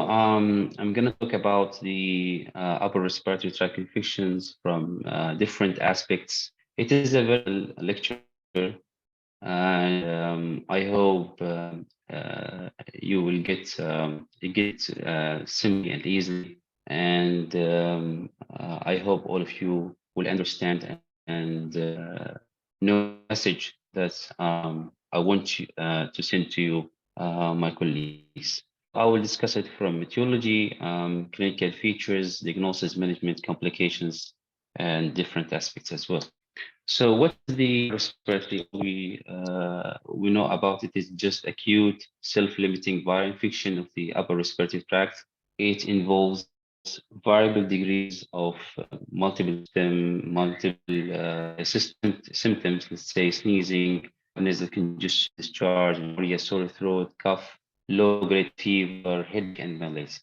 I'm going to talk about the upper respiratory tract infections from different aspects. It is a very lecture, and I hope you will get simply and easily. And I hope all of you will understand and know the message that I want to send to you, my colleagues. I will discuss it from etiology, clinical features, diagnosis, management, complications, and different aspects as well. So what is the respiratory? We know about it is just acute self-limiting viral infection of the upper respiratory tract. It involves variable degrees of symptoms, let's say sneezing, nasal congestion, discharge, nausea, sore throat, cough, low-grade fever, headache, and malaise.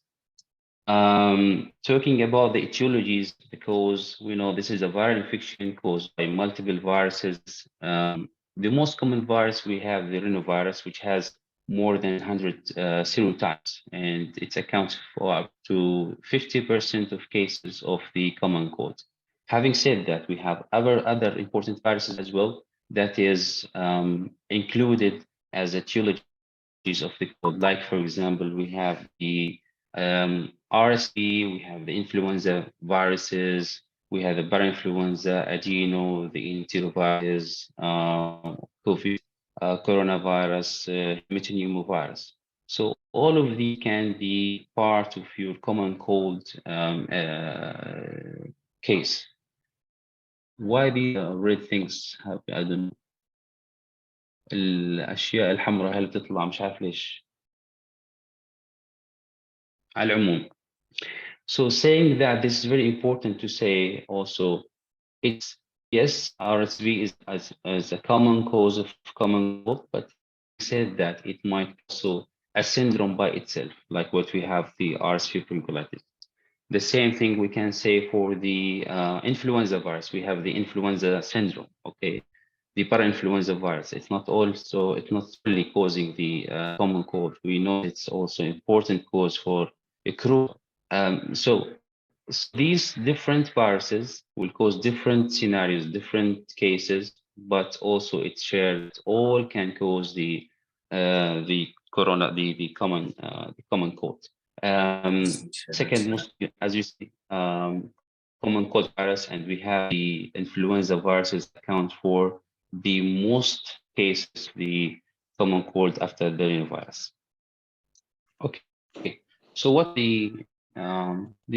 Talking about the etiologies, because we know this is a viral infection caused by multiple viruses. The most common virus we have the rhinovirus, which has more than 100 serotypes, and it accounts for up to 50% of cases of the common cold. Having said that, we have other important viruses as well that is included as etiologies of the cold. Like, for example, we have the RSV, we have the influenza viruses, we have the parainfluenza, adeno, the enterovirus, COVID, coronavirus, metapneumovirus. So all of these can be part of your common cold case. Why the red things have, I don't know. الأشياء الحمراء هل بتطلع مش عارف ليش على العموم. So saying that, this is very important to say also, it's, yes, RSV is as a common cause of common cold, but said that it might also a syndrome by itself, like what we have the RSV bronchiolitis. The same thing we can say for the influenza virus. We have the influenza syndrome, okay? The parainfluenza virus, it's not really causing the common cold. We know it's also important cause for a crew. So these different viruses will cause different scenarios, different cases, but also it's shared. All can cause the common cold. Second most, as you see, common cold virus, and we have the influenza viruses account for the most cases, the common cold after the rhinovirus. Okay, so what the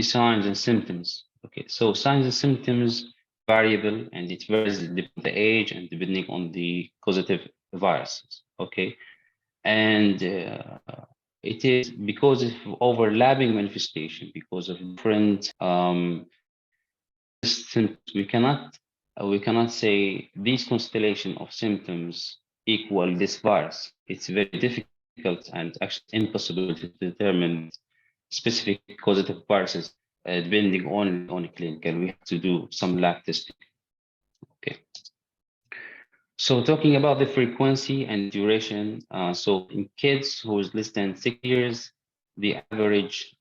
signs and symptoms? Okay, so signs and symptoms variable, and it varies depending on the age and depending on the causative viruses. Okay, and it is because of overlapping manifestation, because of different symptoms. We cannot say these constellation of symptoms equal this virus. It's very difficult and actually impossible to determine specific causative viruses depending on clinical. We have to do some lab testing. Okay. So talking about the frequency and duration, so in kids who is less than 6 years, the average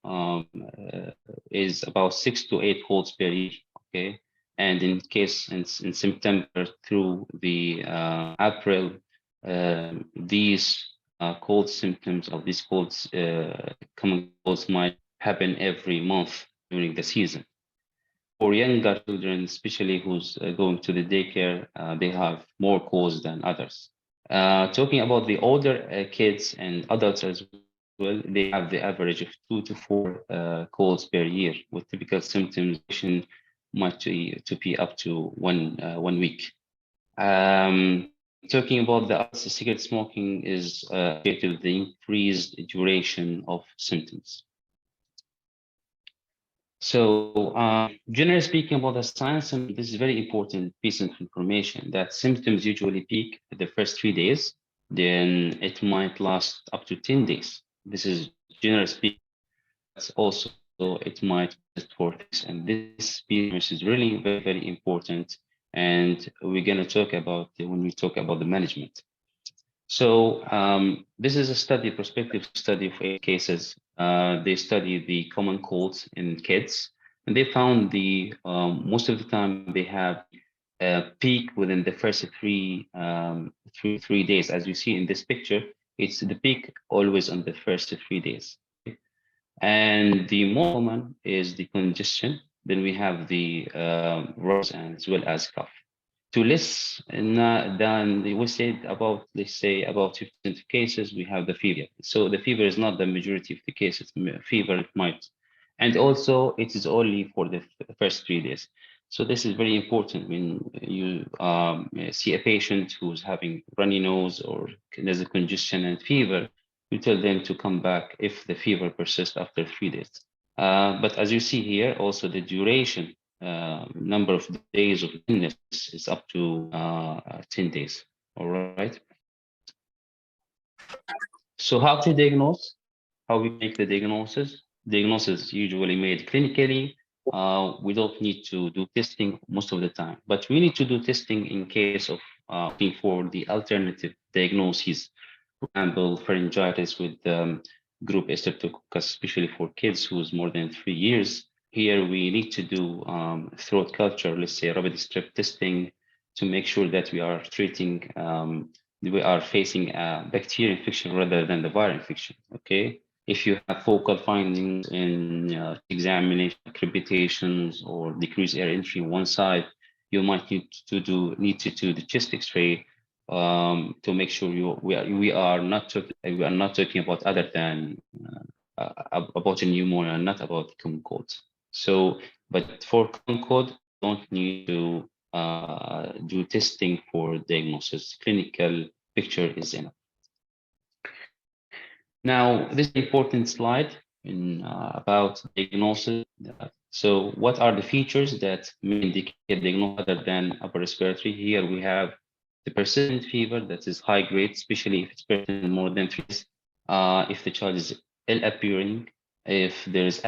is about 6 to 8 colds per year. Okay, and in September through the April, these cold symptoms of these colds, common colds, might happen every month during the season. For younger children, especially who's going to the daycare, they have more colds than others. Talking about the older kids and adults as well, they have the average of 2 to 4 colds per year, with typical symptoms might to be up to one week. Talking about the cigarette smoking is related to the increased duration of symptoms. So generally speaking about the signs, this is very important piece of information, that symptoms usually peak the first 3 days, then it might last up to 10 days. This is generally speaking. That's also it might last for this, and this piece is really very, very important. And we're going to talk about when we talk about the management. So this is a study, prospective study of 8 cases They studied the common colds in kids, and they found the most of the time they have peak within the first three days. As you see in this picture, it's the peak always on the first 3 days. And the more common is the congestion. Then we have the rose and as well as cough. To less than we said about, let's say about 50% of cases, we have the fever. So the fever is not the majority of the cases. Fever it might, and also it is only for the first 3 days. So this is very important when you see a patient who's having runny nose or nasal congestion and fever. You tell them to come back if the fever persists after 3 days. But as you see here, also the duration, number of days of illness is up to 10 days. All right. So how to diagnose? How we make the diagnosis? Diagnosis usually made clinically. We don't need to do testing most of the time, but we need to do testing in case of looking for the alternative diagnoses. For example, pharyngitis with group A streptococcus, especially for kids who's more than 3 years. Here we need to do throat culture, let's say rapid strep testing, to make sure that we are treating, we are facing a bacterial infection rather than the viral infection. Okay. If you have focal findings in examination, crepitations, or decreased air entry on one side, you might need to do the chest X-ray to make sure we are not talking about other than about a pneumonia, not about common cold. So, but for common cold, we don't need to do testing for diagnosis. Clinical picture is enough. Now, this is an important slide in about diagnosis. So, what are the features that may indicate diagnosis other than upper respiratory? Here we have the persistent fever that is high grade, especially if it's persistent more than 3 days. If the child is ill appearing, if there is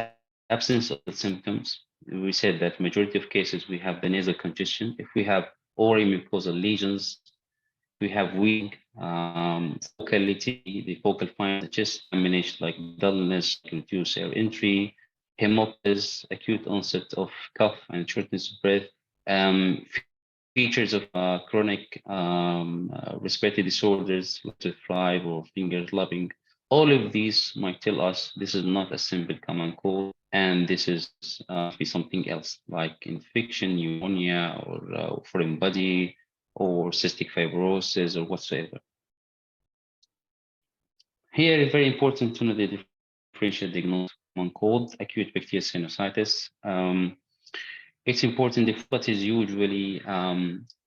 absence of symptoms, we said that majority of cases we have the nasal congestion. If we have oral mucosal lesions, we have weak focality, the focal find, the chest examination like dullness, reduced air entry, hemoptysis, acute onset of cough and shortness of breath, features of chronic respiratory disorders, like fly or finger clubbing. All of these might tell us this is not a simple common cold, and this is be something else like infection, pneumonia, or foreign body, or cystic fibrosis, or whatsoever. Here, it's very important to know the differential diagnosis on cold, acute bacterial sinusitis. It's important if what is usually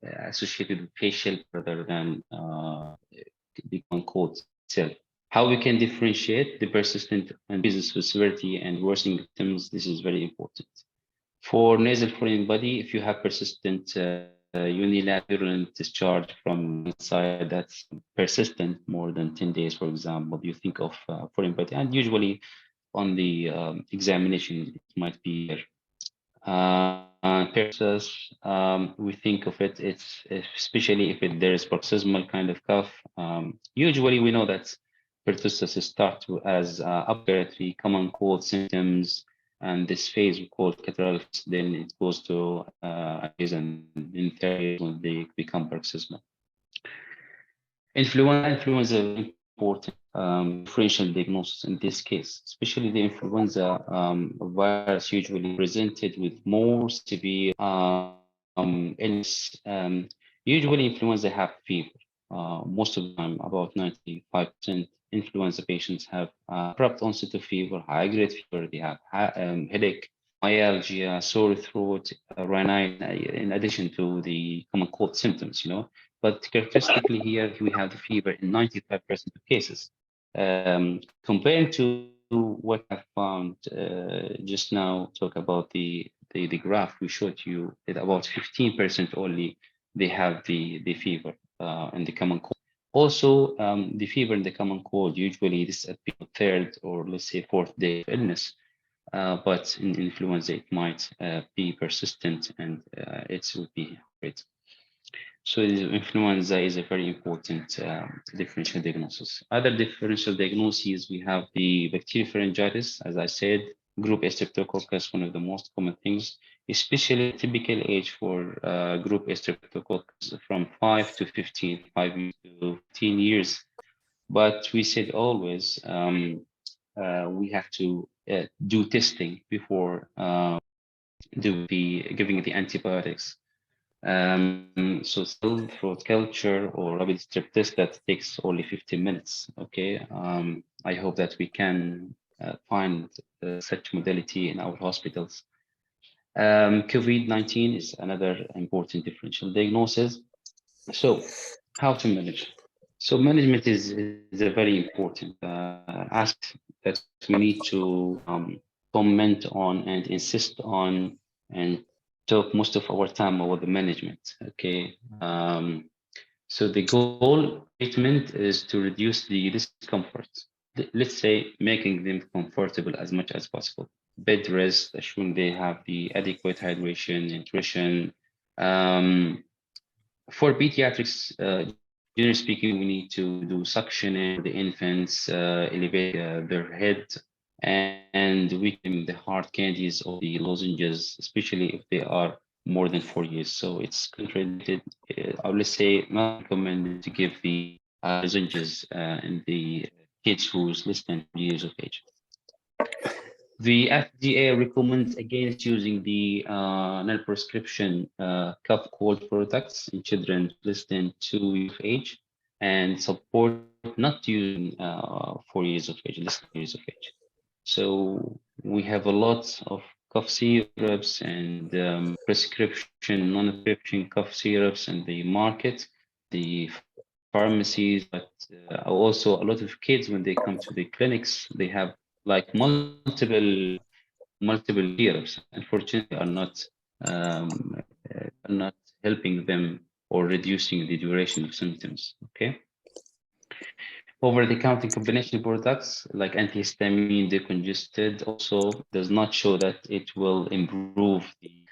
associated with facial rather than the cold itself. How we can differentiate the persistent and business with severity and worsening symptoms, this is very important. For nasal foreign body, if you have persistent unilateral discharge from inside that's persistent more than 10 days, for example, you think of foreign body, and usually on the examination, it might be there. Pertussis, we think of it, it's especially if there is paroxysmal kind of cough. Usually we know that pertussis starts as upper respiratory common cold symptoms, and this phase we call catarrhal, then it goes to and in third when they become paroxysmal. Influenza is important differential diagnosis in this case, especially the influenza virus usually presented with more severe illness. Usually influenza have fever. Most of the time, about 95% influenza patients have abrupt onset of fever, high grade fever, they have headache, myalgia, sore throat, rhinitis, in addition to the common cold symptoms, But characteristically here, we have the fever in 95% of cases. Compared to what I found just now, talk about the graph we showed you, that about 15% only they have the fever and the common cold. Also, the fever and the common cold usually disappear third or let's say fourth day of illness. But in influenza, it might be persistent and it will be great. So influenza is a very important differential diagnosis. Other differential diagnoses, we have the bacteriopharyngitis, as I said, group A streptococcus, one of the most common things, especially typical age for group A streptococcus from 5 to 15, 5 to 15 years. But we said always we have to do testing before giving the antibiotics. So still throat culture or rapid strep test that takes only 15 minutes. Okay. I hope that we can find such modality in our hospitals. COVID-19 is another important differential diagnosis. So how to manage? So management is a very important aspect that we need to comment on and insist on and talk most of our time about the management. Okay. So the goal of treatment is to reduce the discomfort. Let's say making them comfortable as much as possible. Bed rest, assuring they have the adequate hydration, nutrition. For pediatrics, generally speaking, we need to do suctioning for the infants, elevate their head, and we can the hard candies or the lozenges, especially if they are more than 4 years. So it's contradicted, or let's say not recommended to give the lozenges in the kids who's less than 4 years of age. The FDA recommends against using the non-prescription cough cold products in children less than 2 years of age and support not using 4 years of age, less than years of age. So we have a lot of cough syrups and prescription, non-prescription cough syrups in the market, the pharmacies, but also a lot of kids when they come to the clinics, they have like multiple syrups. Unfortunately, are not helping them or reducing the duration of symptoms. Okay. Over-the-counter combination products like antihistamine, decongested also does not show that it will improve the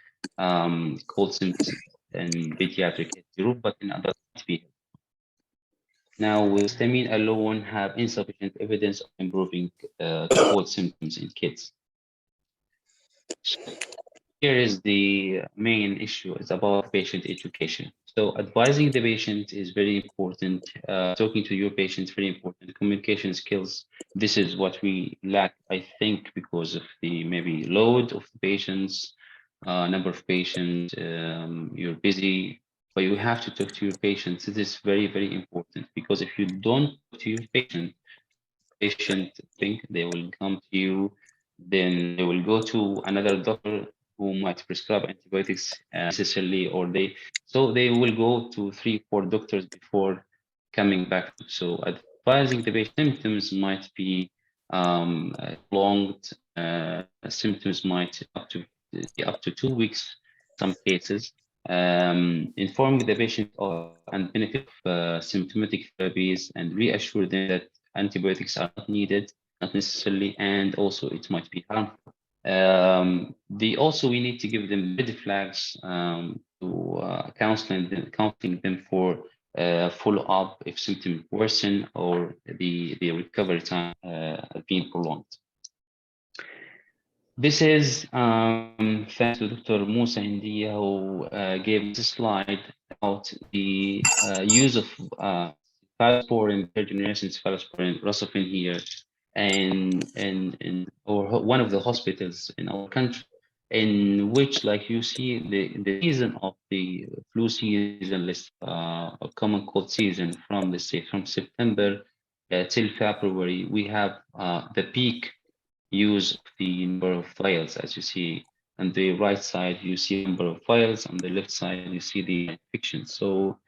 cold symptoms in pediatric age group, but in adults it might be. Now, with histamine alone have insufficient evidence of improving cold symptoms in kids. So here is the main issue. It's about patient education. So advising the patient is very important. Talking to your patient is very important. Communication skills. This is what we lack, I think, because of the maybe load of the patients, number of patients. You're busy, but you have to talk to your patients. This is very, very important because if you don't talk to your patient, patient think they will come to you, then they will go to another doctor who might prescribe antibiotics necessarily, or they will go to 3, 4 doctors before coming back. So advising the patient symptoms might be prolonged. Symptoms might up to 2 weeks, some cases. Informing the patient and benefit of symptomatic therapies and reassure them that antibiotics are not needed, not necessarily, and also it might be harmful. We need to give them red flags to counseling them for follow up if symptoms worsen or the recovery time being prolonged. This is thanks to Dr. Musa India, who gave this slide about the use of cephalosporin, third generation cephalosporin, Rosafen here, or one of the hospitals in our country, in which, like you see, the season of the flu season, a common cold season from, let's say, from September till February, we have the peak use of the number of vials. As you see on the right side, you see number of vials. On the left side, you see the infection. So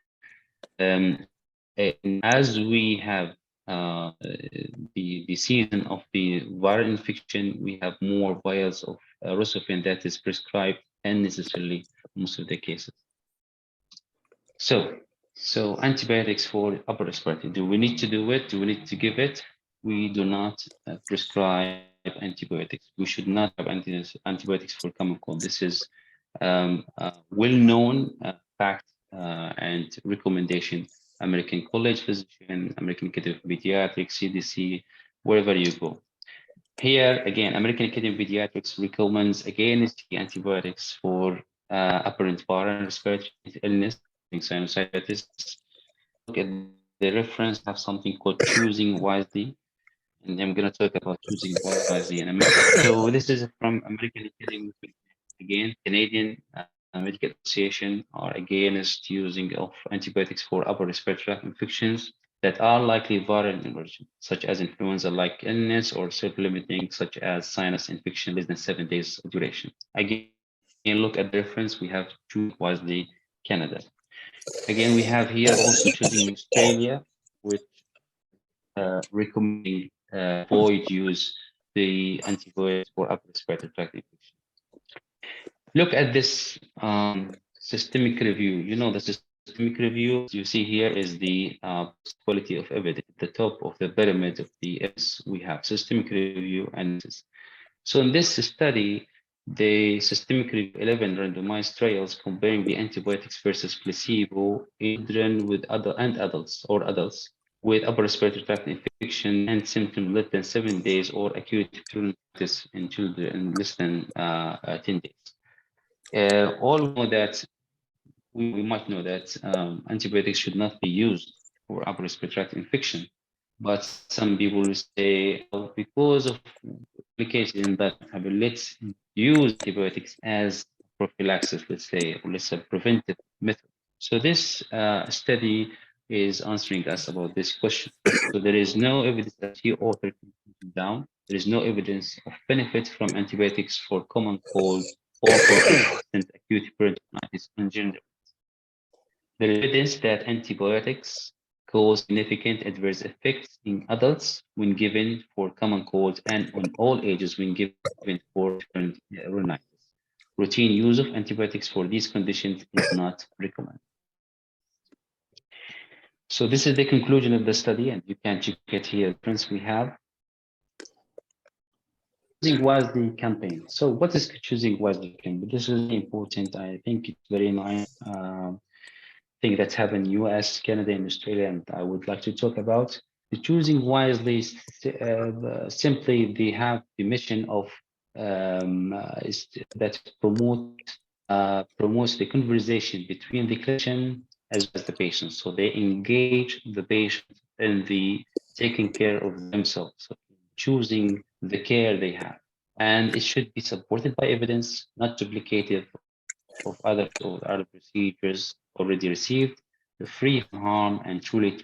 as we have the season of the viral infection, we have more vials of Rosafen that is prescribed unnecessarily most of the cases. So antibiotics for upper respiratory. Do we need to do it? Do we need to give it? We do not prescribe antibiotics. We should not have antibiotics for common cold. This is well-known fact and recommendation, American College Physician, American Academy of Pediatrics, CDC, wherever you go. Here again, American Academy of Pediatrics recommends against the antibiotics for apparent viral respiratory illness, sinusitis. Look at the reference, have something called choosing wisely, and I'm going to talk about choosing wisely in a minute. So this is from American Academy, again, Canadian Medical Association are against using of antibiotics for upper respiratory tract infections that are likely viral in origin, such as influenza-like illness or self-limiting, such as sinus infection less than 7 days duration. Again, look at the reference. We have choose wisely Canada. Again, we have here also choosing Australia, which recommending avoid use the antibiotics for upper respiratory tract infection. Look at this systemic review. You know, the systemic review you see here is the quality of evidence. At the top of the pyramid of the evidence, we have systemic review analysis. So in this study, the systemic review 11 randomized trials comparing the antibiotics versus placebo in children with adults with upper respiratory tract infection and symptom less than 7 days or acute bronchitis in children in less than 10 days. All we know that we might know that antibiotics should not be used for upper respiratory tract infection, but some people will say, oh, because of complications that happen, let's use antibiotics as prophylaxis, let's say, or let's say preventive method. So this study is answering us about this question. So there is no evidence that he authored down. There is no evidence of benefit from antibiotics for common cold or for persistent acute peritonitis in general. There is evidence that antibiotics cause significant adverse effects in adults when given for common cold and on all ages when given for rhinitis. Routine use of antibiotics for these conditions is not recommended. So this is the conclusion of the study, and you can check it here. Friends, we have choosing wisely campaign. So what is choosing wisely campaign? This is important. I think it's very nice. Thing that's happened in US, Canada, and Australia, and I would like to talk about. The choosing wisely, simply they have the mission of is that promotes the conversation between the clinician as well as the patient. So they engage the patient in the taking care of themselves, so choosing the care they have. And it should be supported by evidence, not duplicative of other procedures already received, free from harm and truly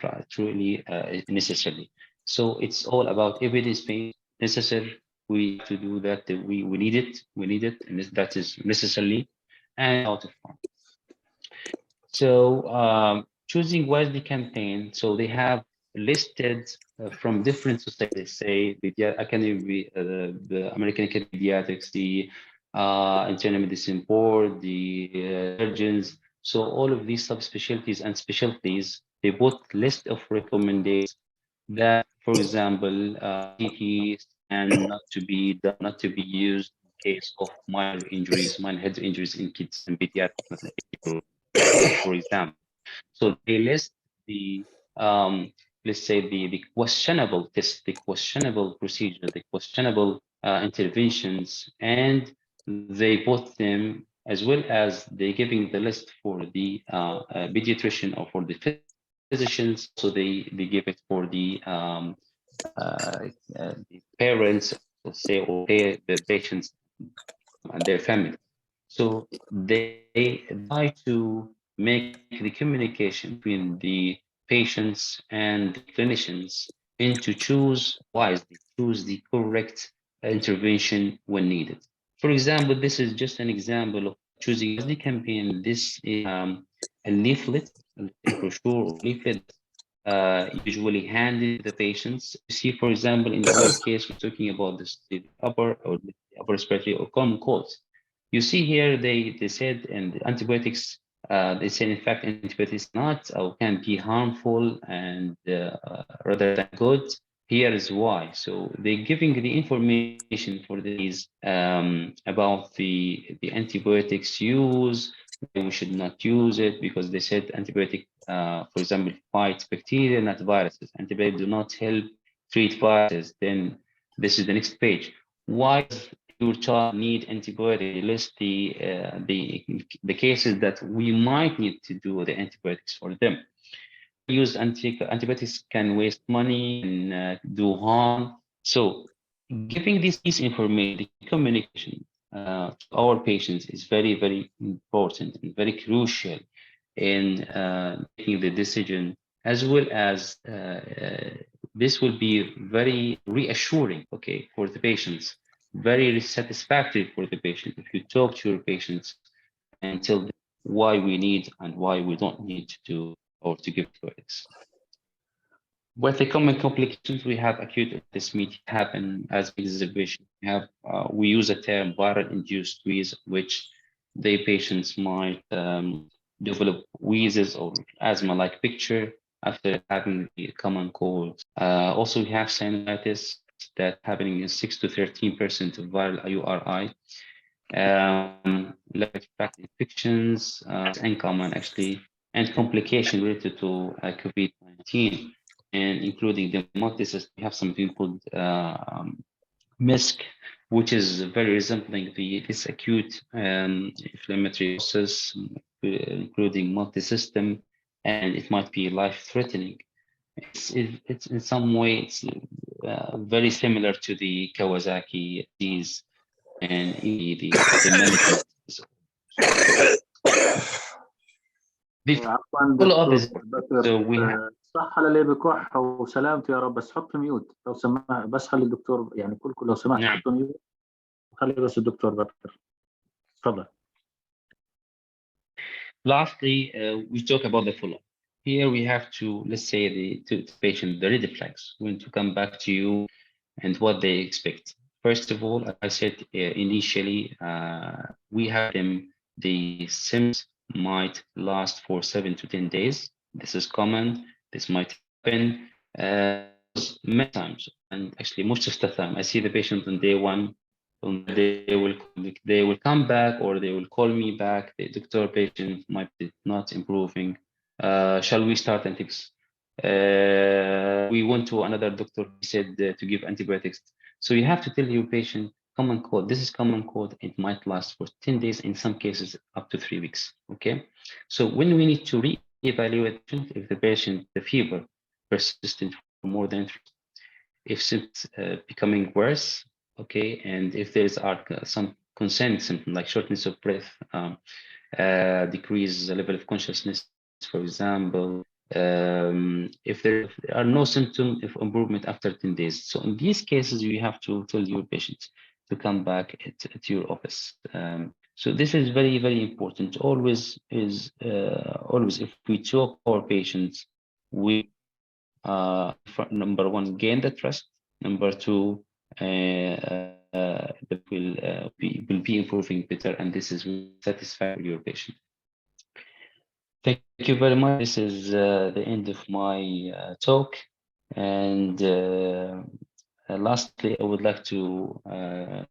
necessary. So it's all about evidence-based, necessary. We have to do that. We need it, and that is necessarily and out of harm. So choosing wisely campaign. So they have listed from different societies, say the Academy, the American Academy of Pediatrics, the Internal Medicine Board, the surgeons. So all of these subspecialties and specialties, they put list of recommendations that, for example, CT scan not to be used in case of minor injuries, minor head injuries in kids and pediatrics, not in people, for example. So they list the let's say the questionable tests, the questionable procedure, the questionable interventions, and they put them as well as they giving the list for the pediatrician or for the physicians. So they give it for the parents, let's say, or the patients and their family. So they try to make the communication between the patients and the clinicians and to choose wisely, choose the correct intervention when needed. For example, this is just an example of choosing wisely campaign. This is a leaflet, a brochure or leaflet usually handed to the patients. You see, for example, in our case, we're talking about this, the upper respiratory or common colds. You see here, they said, and the antibiotics, they said, in fact, antibiotics not or can be harmful and rather than good. Here is why. So they're giving the information for these about the antibiotics use, we should not use it because they said antibiotic, for example, fights bacteria, not viruses. Antibiotics do not help treat viruses. Then this is the next page. Why does your child need antibiotic? List the cases that we might need to do the antibiotics for them. Use antibiotics can waste money and do harm. So giving this information, the communication to our patients is very, very important and very crucial in making the decision, as well as this will be very reassuring, okay, for the patients, very satisfactory for the patient. If you talk to your patients and tell them why we need and why we don't need to do or to give antibiotics. With the common complications, we have acute media happen as exacerbation. We use a term viral induced wheeze, which the patients might develop wheezes or asthma-like picture after having the common cold. Also, we have sinusitis that happening in 6 to 13% of viral URI. Left tract infections, uncommon actually, and complication related to COVID-19, and including the multisystem. We have something called MISC, which is very resembling this acute inflammatory process, including multisystem, and it might be life-threatening. It's in some way it's very similar to the Kawasaki disease and the management. عفوا دكتور بكر، صح على اللي بكح وسلامته يا رب، بس حط ميوت لو سمحت، بس خلي الدكتور يعني كلكم لو سمحت حطوا ميوت وخلي بس الدكتور بكر. تفضل. Lastly, we talk about the follow-up. Here we have to, let's say, to the patient, the red flags, when to come back to you and what they expect. First of all, as I said initially, we have them, the symptoms might last for 7 to 10 days. This is common. This might happen many times. And actually, most of the time, I see the patient on day one, they will come back or they will call me back. The doctor patient might be not improving. Shall we start antibiotics? We went to another doctor. He said to give antibiotics. So you have to tell your patient common cold. This is common cold. It might last for 10 days, in some cases up to 3 weeks. Okay. So when we need to re-evaluate if the patient, the fever persistent for more than 3 weeks, if it's becoming worse, okay, and if there's some concerning symptoms like shortness of breath, decrease the level of consciousness, for example, if there are no symptoms of improvement after 10 days. So in these cases, you have to tell your patient to come back at your office. So this is very, very important. Always if we talk to our patients, we number one, gain the trust. Number two, that will be improving better, and this is satisfying your patient. Thank you very much. This is the end of my talk. And lastly, I would like to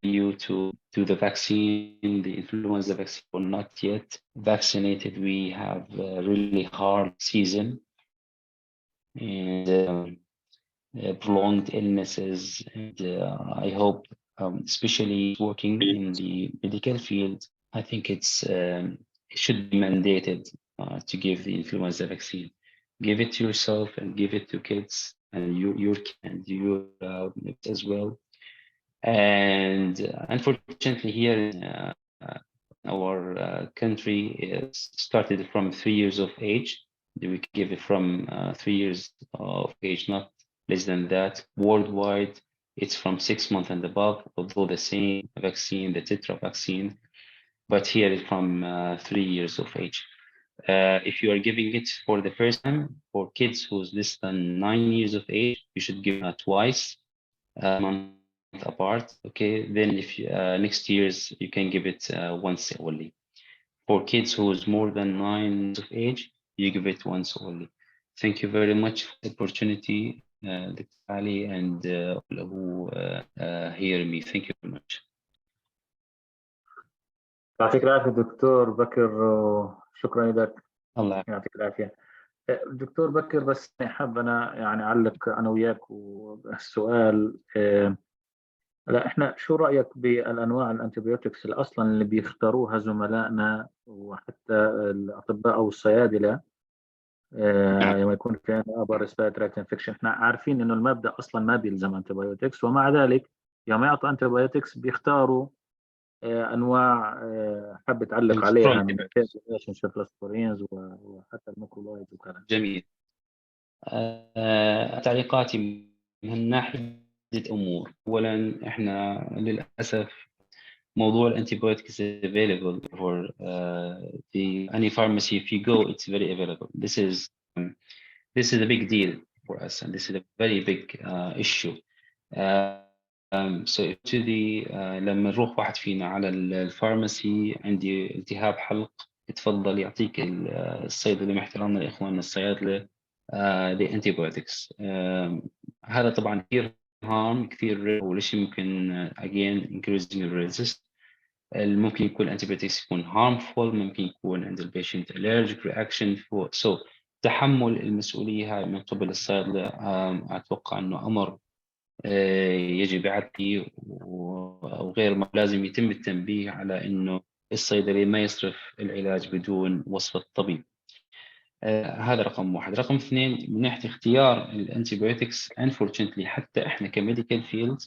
you to do the vaccine, the influenza vaccine, or not yet vaccinated. We have a really hard season and prolonged illnesses. And I hope, especially working in the medical field, I think it should be mandated to give the influenza vaccine. Give it to yourself and give it to kids and your as well. And unfortunately, here in our country, it started from 3 years of age. We give it from 3 years of age, not less than that. Worldwide, it's from 6 months and above, although the same vaccine, the tetra vaccine, but here it's from 3 years of age. If you are giving it for the first time for kids who's less than 9 years of age, you should give it twice, a month apart. Okay, then if next year's you can give it once only. For kids who's more than 9 years of age, you give it once only. Thank you very much for the opportunity, Dr. Ali, and who hear me. Thank you very much. يعطيك العافية دكتور بكر، شكرا لك. الله يعافيك. يعطيك العافية دكتور بكر. بس حاب أنا يعني أعلق أنا وياك والسؤال. لا، إحنا شو رأيك بالأنواع الأنتيبيوتكس اللي أصلا اللي بيختاروها زملائنا وحتى الأطباء أو الصيادلة نعم. لما يكون في أبر ريسبيراتوري انفكشن؟ إحنا عارفين إنه المبدأ أصلا ما بيلزم أنتيبيوتكس، ومع ذلك يوم يعطوا أنتيبيوتكس بيختاروا انواع حابة تعلق عليها السترونج. من شيفلوسبورينز وحتى الميكرولايد وكذا. جميل. تعليقاتي من هالناحية عدة أمور. أولا إحنا للأسف موضوع الانتيبيوتيك is available for the any pharmacy. If you go, it's very available. This is a big deal for us, and this is a very big issue. So to the لما نروح واحد فينا على الفارماسي عندي التهاب حلق، يتفضل يعطيك الصيدلي مع احترامنا لاخواننا الصيادله the antibiotics. هذا طبعا كثير هارم، كثير أول شيء ممكن again increasing the resistance. ممكن يكون الانتيبيوتكس يكون harmful، ممكن يكون عند البيشنت allergic reaction. so تحمل المسؤوليه هاي من قبل الصيدله اتوقع انه امر يجب إعادته، وغير ما لازم يتم التنبيه على انه الصيدلي ما يصرف العلاج بدون وصفة طبيب. هذا رقم واحد. رقم اثنين، من ناحية اختيار الانتيبيوتكس unfortunately حتى احنا كميديكال فيلد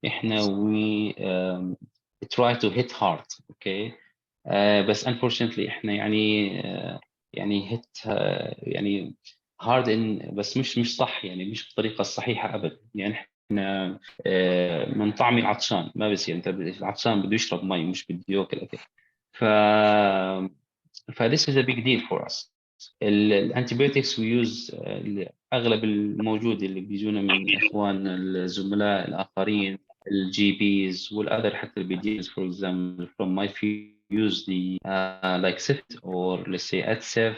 احنا we try to hit hard. اوكي. بس unfortunately احنا يعني hit يعني hard in، بس مش صح، يعني مش بالطريقة الصحيحة ابدا. يعني احنا من طعمي عطشان ما بصير، انت العطشان بده يشرب مي مش بده ياكل اكل. ف this is a big deal for us. الانتيبيوتكس ويوز اغلب الموجود اللي بيجونا من اخواننا الزملاء الاخرين الجي بيز والاذر حتى البي for example from my field use the like SIFT or let's say ATSEF,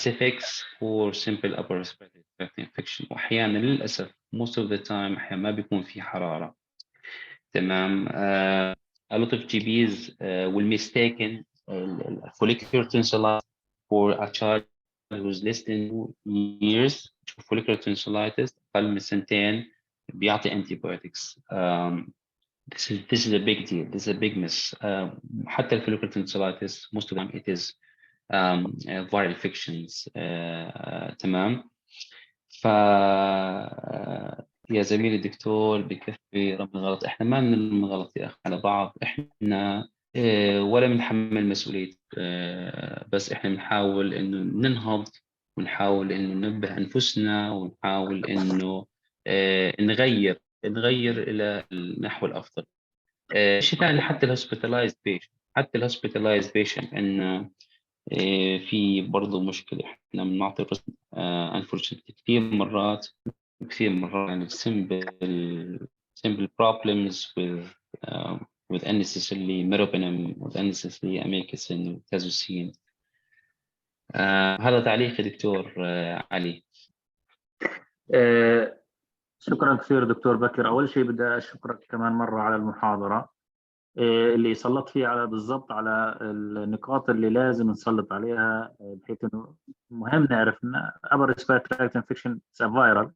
Cifex for simple upper respiratory tract infection. واحيانا للاسف most of the time احيانا ما بيكون في حراره. تمام. A lot of GPs will mistaken follicular tonsillitis for a child who's less than 2 years. follicular tonsillitis أقل من سنتين بيعطي antibiotics. This is a big deal. This is a big miss. حتى follicular tonsillitis most of them it is viral infections. تمام. ف يا زميلي الدكتور بكفي ربنا غلط. احنا ما بنرمي غلط يا اخي على بعض. احنا ولا بنحمل مسؤولية، بس احنا بنحاول انه ننهض، ونحاول انه ننبه انفسنا، ونحاول انه نغير الى نحو الافضل. شيء ثاني، حتى الهوسبيتالايزد بيشنت، حتى الهوسبيتالايزد بيشنت انه في برضه مشكلة. احنا بنعطي unfortunately كثير مرات يعني simple problems with unnecessarily meropenem with unnecessarily amikacin tazocine. هذا تعليقي دكتور علي. شكرا كثير دكتور بكر. أول شيء بدي أشكرك كمان مرة على المحاضرة اللي سلطت فيها على بالضبط على النقاط اللي لازم نسلط عليها، بحيث انه مهم نعرف ان upper respiratory tract infection is a viral.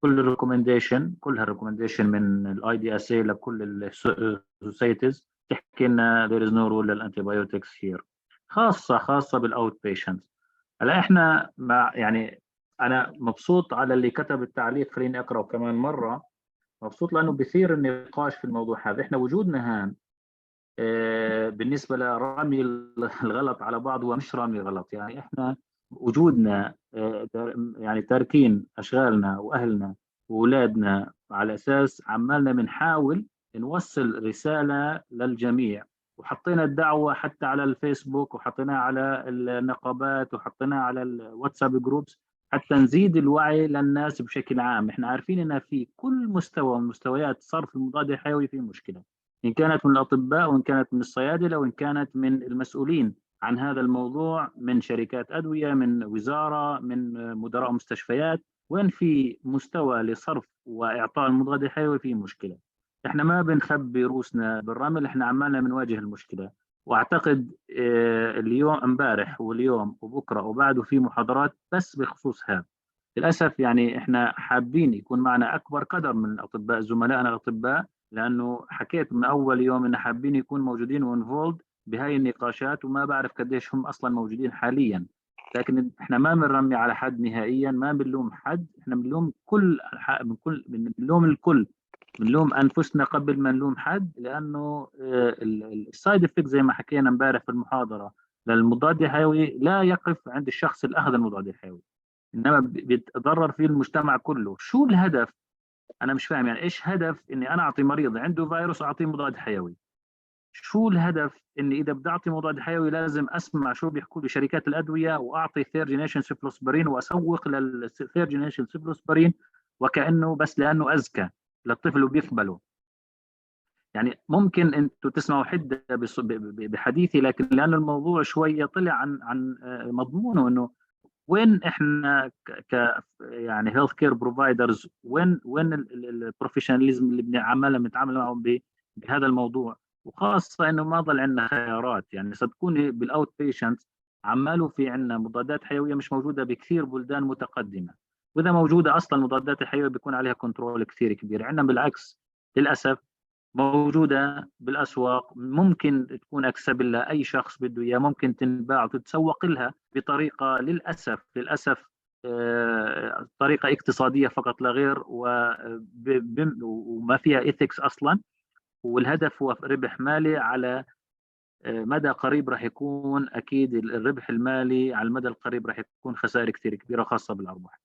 كل الريكومنديشن، كل هالريكومنديشن من الاي دي اس اي لكل السوسايتيز تحكي لنا there is no role للانتيبيوتكس here، خاصه بالاوت بيشنت. هلا احنا مع يعني انا مبسوط على اللي كتب التعليق، خليني اقراه كمان مره. مبسوط لانه بيثير النقاش في الموضوع هذا. احنا وجودنا هان بالنسبة لرمي الغلط على بعض، هو مش رمي غلط. يعني احنا وجودنا يعني تاركين اشغالنا واهلنا واولادنا على اساس عمالنا بنحاول نوصل رسالة للجميع، وحطينا الدعوة حتى على الفيسبوك، وحطيناها على النقابات، وحطيناها على الواتساب جروبس، حتى نزيد الوعي للناس بشكل عام. احنا عارفين ان في كل مستوى من مستويات صرف المضاد الحيوي في مشكلة، إن كانت من الأطباء، وإن كانت من الصيادلة، وإن كانت من المسؤولين عن هذا الموضوع، من شركات أدوية، من وزارة، من مدراء مستشفيات. وين في مستوى لصرف وإعطاء المضاد الحيوي في مشكلة. إحنا ما بنخبي روسنا بالرمل، إحنا عمالنا بنواجه المشكلة. واعتقد اليوم امبارح واليوم وبكره وبعده في محاضرات بس بخصوص هذا. للاسف يعني احنا حابين يكون معنا اكبر قدر من الاطباء زملائنا الاطباء، لانه حكيت من اول يوم ان حابين يكون موجودين وانفولد بهاي النقاشات، وما بعرف قديش هم اصلا موجودين حاليا. لكن احنا ما بنرمي على حد نهائيا، ما بنلوم حد، احنا بنلوم بنلوم الكل، بنلوم انفسنا قبل ما نلوم حد. لانه السايد افكت زي ما حكينا امبارح في المحاضره للمضاد الحيوي لا يقف عند الشخص اللي اخذ المضاد الحيوي، انما بيتضرر فيه المجتمع كله. شو الهدف؟ انا مش فاهم يعني ايش هدف اني انا اعطي مريض عنده فيروس اعطيه مضاد حيوي؟ شو الهدف اني اذا بدي اعطي مضاد حيوي لازم اسمع شو بيحكوا لي شركات الادويه واعطي ثيرد جينيشن سيفلوسبرين واسوق للثيرد جينيشن سيفلوسبرين وكانه بس لانه اذكى للطفل وبيقبله؟ يعني ممكن انتم تسمعوا حده بحديثي، لكن لان الموضوع شويه طلع عن مضمونه، انه وين احنا يعني هيلث كير بروفايدرز، وين البروفيشناليزم اللي بنتعامل معهم بهذا الموضوع؟ وخاصه انه ما ضل عندنا خيارات. يعني صدقوني بالاوت بيشنت عماله في عندنا مضادات حيويه مش موجوده بكثير بلدان متقدمه، واذا موجوده اصلا المضادات الحيويه بيكون عليها كنترول كثير كبير. عندنا بالعكس للاسف موجودة بالأسواق، ممكن تكون أكسب لها أي شخص بده إياه، ممكن تنباع وتتسوق لها بطريقة للأسف طريقة اقتصادية فقط لا غير، وما فيها إيثكس أصلا. والهدف هو ربح مالي على مدى قريب. راح يكون أكيد الربح المالي على المدى القريب راح يكون خسائر كثير كبيرة خاصة بالأرباح.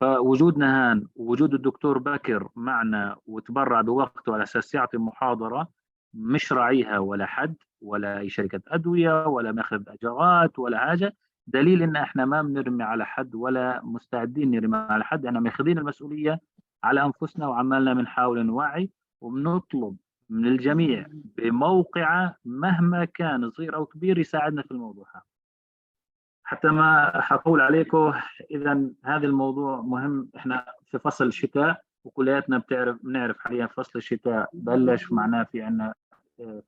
فوجودنا هان ووجود الدكتور بكر معنا وتبرع بوقته على اساس يعطي محاضره مش راعيها ولا حد ولا اي شركه ادويه ولا ماخذ اجراءات ولا حاجه، دليل ان احنا ما بنرمي على حد ولا مستعدين نرمي على حد. احنا ماخذين المسؤوليه على انفسنا وعمالنا بنحاول نوعي وبنطلب من الجميع بموقعه مهما كان صغير او كبير يساعدنا في الموضوع هذا. حتى ما حطول عليكم، اذا هذا الموضوع مهم. احنا في فصل الشتاء وكلياتنا بنعرف حاليا فصل الشتاء بلش، معناه في عندنا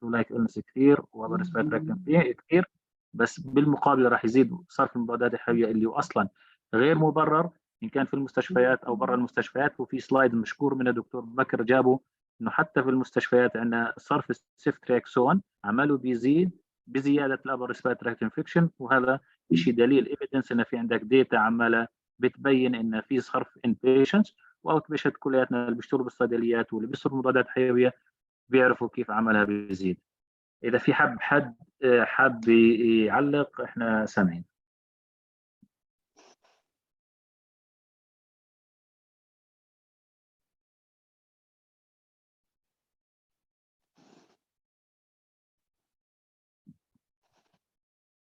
فلايك إلنس كثير وبرسبيراتوري كثير، بس بالمقابل راح يزيد صرف المضادات الحيويه اللي هو اصلا غير مبرر ان كان في المستشفيات او برا المستشفيات. وفي سلايد مشكور من الدكتور بكر جابه انه حتى في المستشفيات عندنا صرف السيفتريكسون عمله بيزيد بزياده الابر ريسبيراتوري انفكشن، وهذا شيء دليل ايفيدنس ان في عندك ديتا عماله بتبين ان في صرف ان بيشنتس واوت بيشنت. كلياتنا اللي بيشتغلوا بالصيدليات واللي بيصرفوا مضادات حيويه بيعرفوا كيف عملها بيزيد. اذا في حد حاب يعلق احنا سامعين.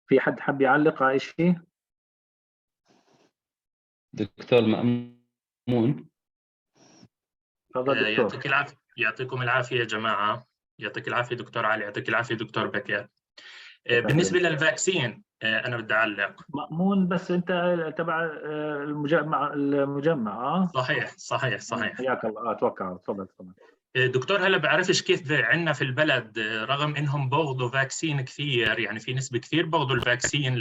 في حد حاب يعلق على شيء؟ دكتور مأمون. تفضل دكتور. يعطيك العافية. يعطيكم العافية يا جماعة. يعطيك العافية دكتور علي. يعطيك العافية دكتور بكر. بالنسبة للفاكسين أنا بدي أعلق. مأمون بس أنت تبع المجمع صحيح. حياك الله. أتوقع. تفضل. دكتور هلا بعرفش كيف عندنا في البلد رغم انهم بوضوا فاكسين كثير، يعني في نسبة كثير بوضوا الفاكسين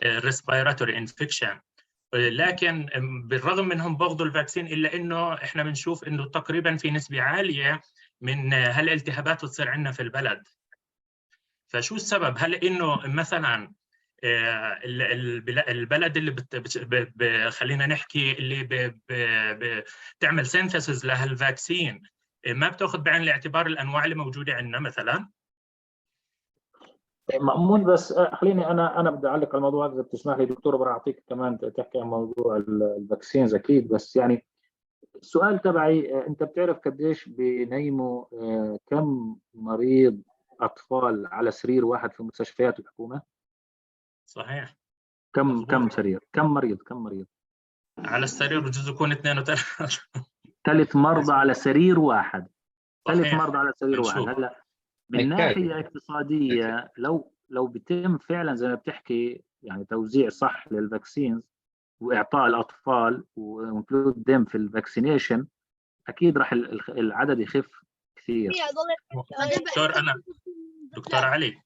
للريسبيراتوري انفكشن، لكن بالرغم منهم بوضوا الفاكسين الا انه احنا بنشوف انه تقريبا في نسبة عالية من هالالتهابات تصير عندنا في البلد. فشو السبب؟ هل انه مثلا البلد اللي خلينا نحكي اللي بتعمل سينثيسز لهالفاكسين ما بتاخذ بعين الاعتبار الانواع اللي موجوده عندنا مثلا؟ مأمون بس خليني انا بدي اعلق على الموضوع اذا بتسمح لي دكتور، وراح اعطيك كمان تحكي عن موضوع الفاكسينز اكيد. بس يعني السؤال تبعي انت بتعرف قديش بينيموا كم مريض اطفال على سرير واحد في مستشفيات الحكومه؟ صحيح. كم سرير؟ كم مريض على السرير بجوز يكون 2 و 3. 3 مرضى على سرير واحد. 3 صحيح. مرضى على سرير واحد. هلا من ناحيه اقتصاديه لو بيتم فعلا زي ما بتحكي يعني توزيع صح للفاكسينز واعطاء الاطفال وانكلود ديم في الفاكسينيشن، اكيد راح العدد يخف كثير. دكتور دكتور علي.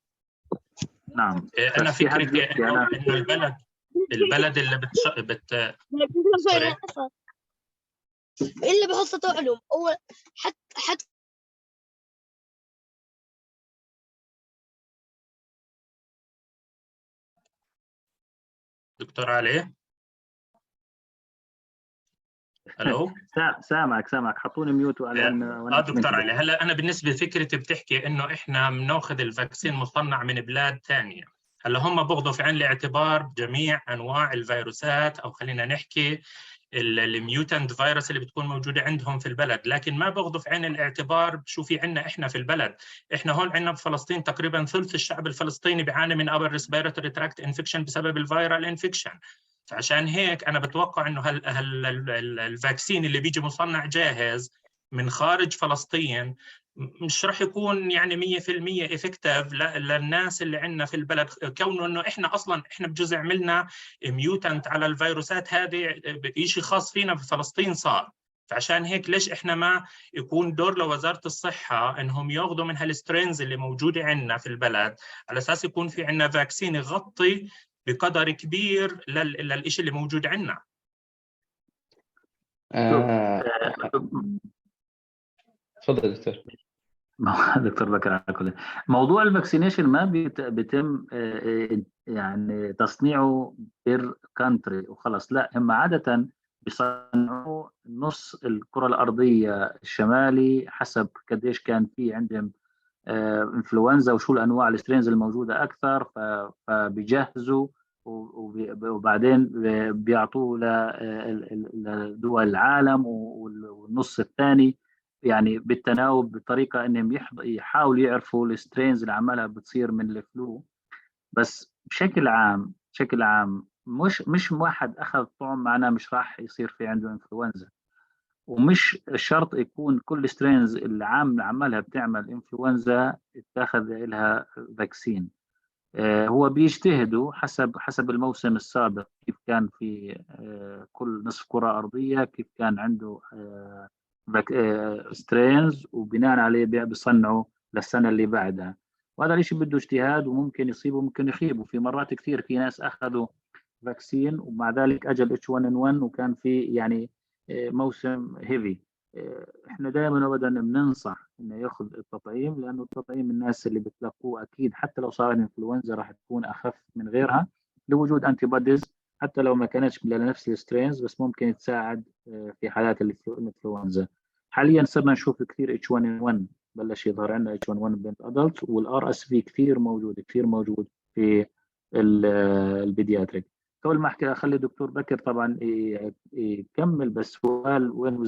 نعم. انا بس في حد فكرتي يحكي انه أنا البلد اللي سوري. اللي بحصة علوم أول حتى دكتور علي. الو. سامعك حطوني ميوت وانا دكتور علي، هلا انا بالنسبه لفكرتي بتحكي انه احنا بناخذ الفاكسين مصنع من بلاد ثانيه. هلا هم باخذوا في عين الاعتبار جميع انواع الفيروسات، او خلينا نحكي الميوتنت فيروس اللي بتكون موجوده عندهم في البلد، لكن ما باخذوا في عين الاعتبار شو في عندنا احنا في البلد. احنا هون عندنا بفلسطين تقريبا ثلث الشعب الفلسطيني بيعاني من upper respiratory tract infection بسبب الفيرال انفكشن. فعشان هيك انا بتوقع انه الفاكسين اللي بيجي مصنع جاهز من خارج فلسطين مش راح يكون يعني 100% افكتيف للناس اللي عندنا في البلد، كونه انه احنا اصلا بجزء عملنا ميوتنت على الفيروسات هذه، شيء خاص فينا في فلسطين صار. فعشان هيك ليش احنا ما يكون دور لوزارة الصحة انهم ياخذوا من هالسترينز اللي موجودة عندنا في البلد، على اساس يكون في عندنا فاكسين يغطي بقدر كبير للشيء اللي موجود عندنا. تفضل دكتور. دكتور بكر على كل موضوع الفاكسينيشن ما بيتم يعني تصنيعه بير كانتري وخلاص، لا، هم عادة بيصنعوا نص الكرة الأرضية الشمالي حسب قديش كان في عندهم انفلونزا وشو الأنواع السترينز الموجودة أكثر، فبيجهزوا وبعدين بيعطوه لدول العالم، والنص الثاني يعني بالتناوب بطريقه انهم يحاولوا يعرفوا السترينز اللي عمالها بتصير من الفلو. بس بشكل عام مش واحد اخذ طعم معناه مش راح يصير في عنده انفلونزا، ومش شرط يكون كل سترينز اللي عمالها بتعمل انفلونزا اتاخذ لها فاكسين. هو بيجتهدوا حسب الموسم السابق، كيف كان في كل نصف كرة أرضية كيف كان عنده سترينز، وبناء عليه بيصنعوا للسنة اللي بعدها. وهذا الشيء بده اجتهاد، وممكن يصيبوا وممكن يخيبوا. في مرات كثير في ناس أخذوا فاكسين ومع ذلك أجى H1N1 وكان في يعني موسم هيفي. احنا دائما وابدا بننصح انه ياخذ التطعيم، لانه التطعيم الناس اللي بتلقوه اكيد حتى لو صار انفلونزا راح تكون اخف من غيرها لوجود انتي بوديز، حتى لو ما كانتش لنفس السترينز، بس ممكن تساعد في حالات الانفلونزا. حاليا صرنا نشوف كثير H1N1 بلش يظهر عندنا H1N1 بنت ادلت، والار اس في كثير موجود في البيدياتريك. قبل ما احكي اخلي الدكتور بكر طبعا يكمل، بس سؤال وين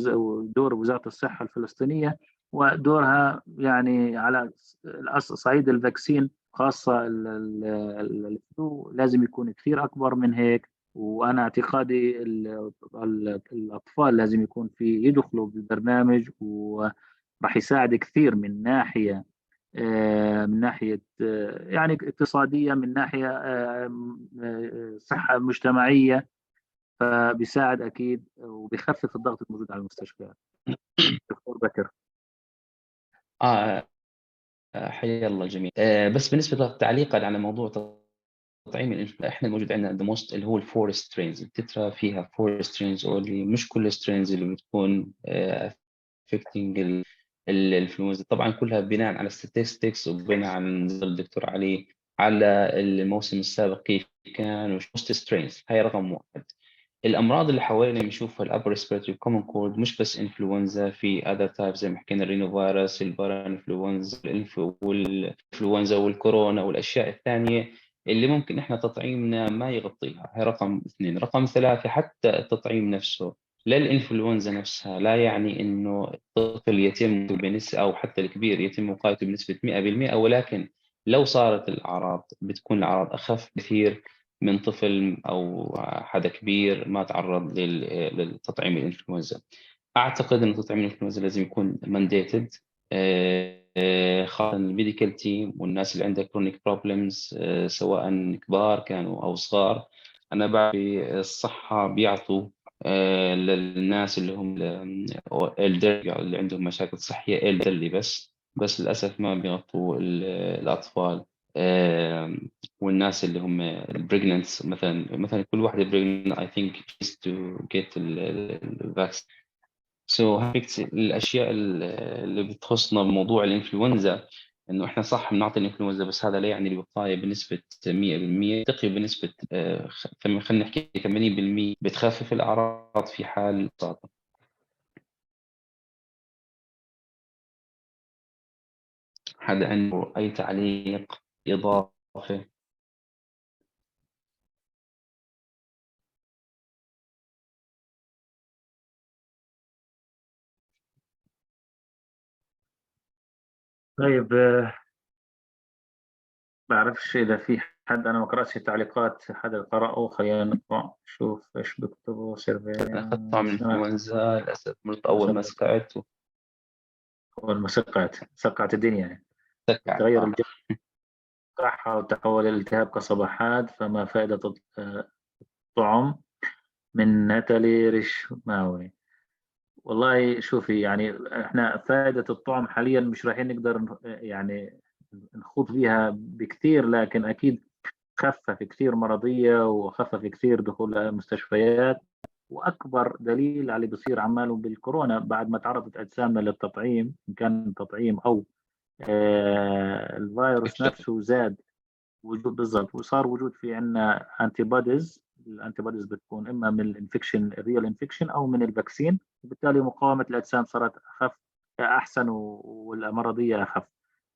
دور وزاره الصحه الفلسطينيه ودورها يعني على صعيد الفاكسين، خاصه الفلو لازم يكون كثير اكبر من هيك. وانا اعتقادي الاطفال لازم يكون في يدخلوا بالبرنامج، وراح يساعد كثير من ناحيه يعني اقتصادية، من ناحية صحة مجتمعية، فبيساعد أكيد وبيخفف الضغط الموجود على المستشفيات. دكتور بكر. حيا الله الجميع. بس بالنسبة للتعليق على موضوع تطعيم الانفلونزا، احنا الموجود عندنا اللي هو الفور سترينز، التترا فيها فور سترينز اونلي، مش كل سترينز اللي بتكون افكتنج الانفلونزا. طبعا كلها بناء على statistics وبناء على الدكتور علي على الموسم السابق كيف كان وش سترينز. هاي رقم واحد. الامراض اللي حوالينا بنشوفها الابر ريسبيرتوري كومن كولد، مش بس انفلونزا، في اذر تايب زي ما حكينا الرينو فيروس، البارا انفلونزا والانفلونزا والكورونا والاشياء الثانيه اللي ممكن احنا تطعيمنا ما يغطيها. هي رقم اثنين. رقم ثلاثه، حتى التطعيم نفسه للإنفلونزا نفسها لا يعني إنه الطفل يتم بنسبة، أو حتى الكبير يتم وقايته بنسبة 100%، ولكن لو صارت الأعراض بتكون الأعراض أخف كثير من طفل أو حدا كبير ما تعرض للتطعيم الإنفلونزا. أعتقد إن تطعيم الإنفلونزا لازم يكون مانديتد، خاصة الميديكال تيم والناس اللي عندها كرونيك بروبلمز، سواء كبار كانوا أو صغار. أنا بعرف الصحة بيعطوا للناس اللي هم اللي عندهم مشاكل صحية elderly بس بس للأسف ما بيغطوا الأطفال والناس اللي هم البريجننتس. مثلا كل واحدة pregnant I think is to get الفاكسين. الأشياء اللي بتخصنا بموضوع الإنفلونزا، إنه إحنا صح بنعطي الإنفلونزا، بس هذا لا يعني الوقاية بنسبة 100%. تقي بنسبة خلينا نحكي 80%، بتخفف الأعراض في حال إصابة. حدا عنده أي تعليق إضافي؟ طيب بعرفش إذا في حد، أنا ما قرأتش التعليقات، حدا قرأه؟ خلينا نقرأ شوف إيش بيكتبوا. أنا أخذت طعم الإنفلونزا للأسف، مرت أول ما سقعت أول ما سقعت الدنيا يعني. سكعت تغير الجو، صحة، وتحول الالتهاب كصباحات، فما فائدة الطعم؟ من ناتالي ريشماوي. والله شوفي، يعني احنا فائدة الطعم حاليا مش رايحين نقدر يعني نخوض فيها بكثير، لكن أكيد خفف كثير مرضية وخفف كثير دخول المستشفيات. وأكبر دليل على اللي بيصير عماله بالكورونا، بعد ما تعرضت أجسامنا للتطعيم، إن كان تطعيم أو الفيروس نفسه زاد وجود، بالضبط، وصار وجود في عندنا انتي بوديز. الانتي بوديز بتكون اما من الانفكشن، الريال انفكشن، او من الفاكسين، وبالتالي مقاومه الاجسام صارت اخف، احسن، والمرضيه اخف.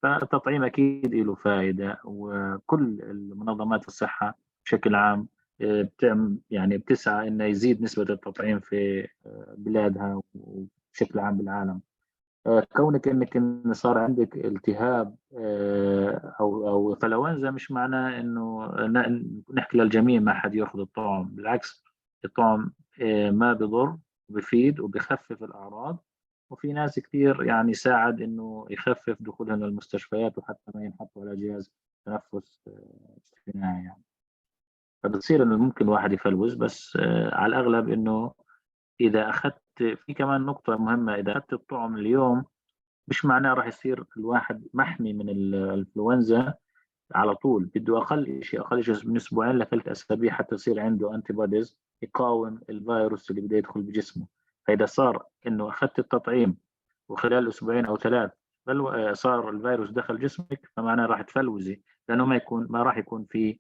فالتطعيم اكيد له فائده، وكل المنظمات الصحه بشكل عام بتعمل يعني بتسعى انه يزيد نسبه التطعيم في بلادها وبشكل عام بالعالم. كونك انك إن صار عندك التهاب او انفلونزا، مش معناه انه نحكي للجميع ما حد ياخذ الطعم. بالعكس، الطعم ما بضر، بفيد وبخفف الاعراض. وفي ناس كثير يعني ساعد انه يخفف دخولهم للمستشفيات، وحتى ما ينحطوا على جهاز تنفس اصطناعي يعني. فبتصير انه ممكن الواحد يفلوز، بس على الاغلب انه اذا اخذت، في كمان نقطة مهمة، اذا اخذت الطعم اليوم مش معناه راح يصير الواحد محمي من الانفلونزا على طول. بده اقل شيء من اسبوعين لثلاث اسابيع حتى يصير عنده انتي بوديز يقاوم الفيروس اللي بده يدخل بجسمه. فاذا صار انه اخذت التطعيم وخلال اسبوعين او ثلاث صار الفيروس دخل جسمك، فمعناه راح تفلوزي، لانه ما راح يكون في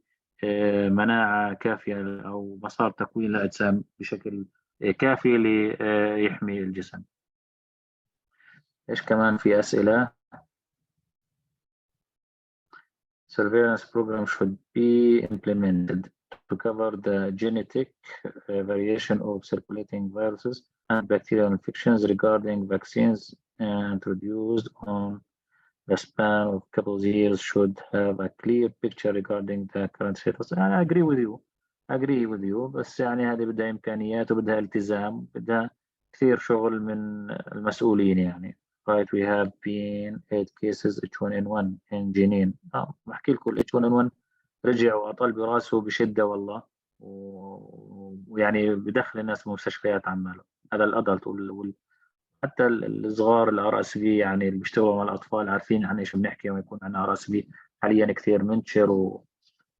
مناعه كافيه او مسار تكوين الاجسام بشكل كافي ليحمي الجسم. ايش كمان في اسئله؟ Surveillance program should be implemented to cover the genetic variation of circulating viruses and bacterial infections regarding vaccines introduced on the span of a couple of years should have a clear picture regarding the current status. I agree with you. بس يعني هذه بدها إمكانيات وبدها التزام، بدها كثير شغل من المسؤولين يعني. Right, we have been 8 cases H1N1 in Jenin. بحكي لكم H1N1 رجع وأطل براسه بشدة والله، ويعني بدخل الناس بمستشفيات عماله. هذا الأدلت حتى الصغار الار اس في، يعني اللي بيشتغلوا مع الأطفال عارفين عن إيش بنحكي لما يكون عندنا ار اس في حاليا كثير منتشر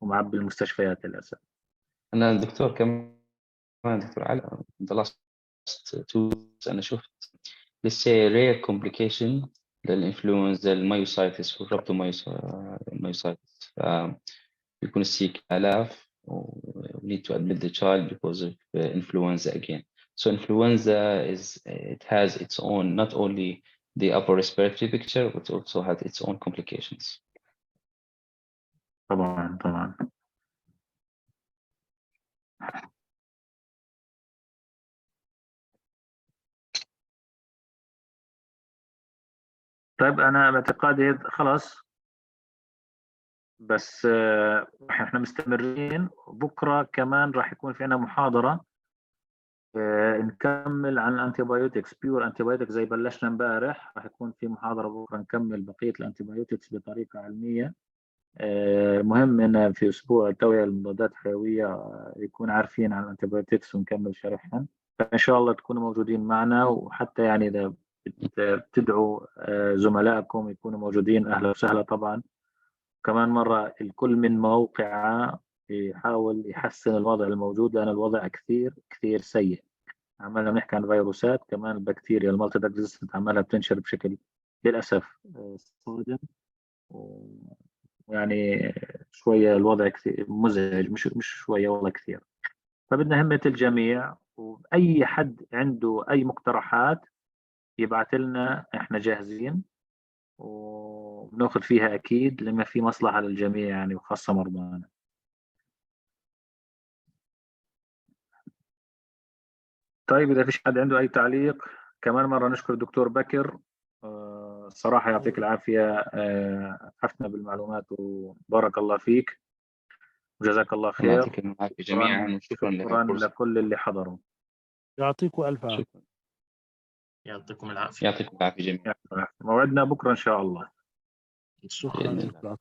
ومعبي المستشفيات للأسف. أنا دكتور كمان دكتور علي the last 2 أنا شفت لسه rare complication للإنفلونزا، المايوسايتس والرابتومايوسايتس. يكون السيك آلاف we need to admit the child because of influenza again. So influenza it has its own, not only the upper respiratory picture, but also has its own complications. طبعا. طيب أنا باعتقادي خلاص، بس احنا مستمرين. بكرة كمان راح يكون في عنا محاضرة نكمل عن الانتيبيوتكس، بيور انتيبيوتكس زي بلشنا امبارح. راح يكون في محاضرة بكرة نكمل بقية الانتيبيوتكس بطريقة علمية. مهم ان في اسبوع التوعية المضادات الحيوية يكون عارفين عن الانتيبيوتكس ونكمل شرحهم. فان شاء الله تكونوا موجودين معنا، وحتى يعني اذا بتدعوا زملائكم يكونوا موجودين، أهلا وسهلا طبعا. كمان مرة الكل من موقعه يحاول يحسن الوضع الموجود، لأن الوضع كثير كثير سيء. عمالنا بنحكي عن فيروسات، كمان البكتيريا المالتي دراج ريزيستنت عمالها بتنشر بشكل للأسف صادم، ويعني شوية الوضع كثير مزعج، مش شوية والله كثير. فبدنا همة الجميع، وأي حد عنده أي مقترحات يبعث لنا، احنا جاهزين وبناخذ فيها أكيد، لما في مصلحة للجميع يعني، وخاصة مرضانا. طيب إذا فيش حد عنده أي تعليق، كمان مرة نشكر الدكتور بكر، الصراحة يعطيك العافية، أفدنا بالمعلومات وبارك الله فيك وجزاك الله الله خير. يعطيكم العافية جميعا، وشكرا شكرا للفرصة. لكل اللي حضروا. يعطيكم ألف عافية. شكرا. يعطيكم العافية. يعطيكم العافية جميعا. موعدنا بكرة إن شاء الله. شكرا.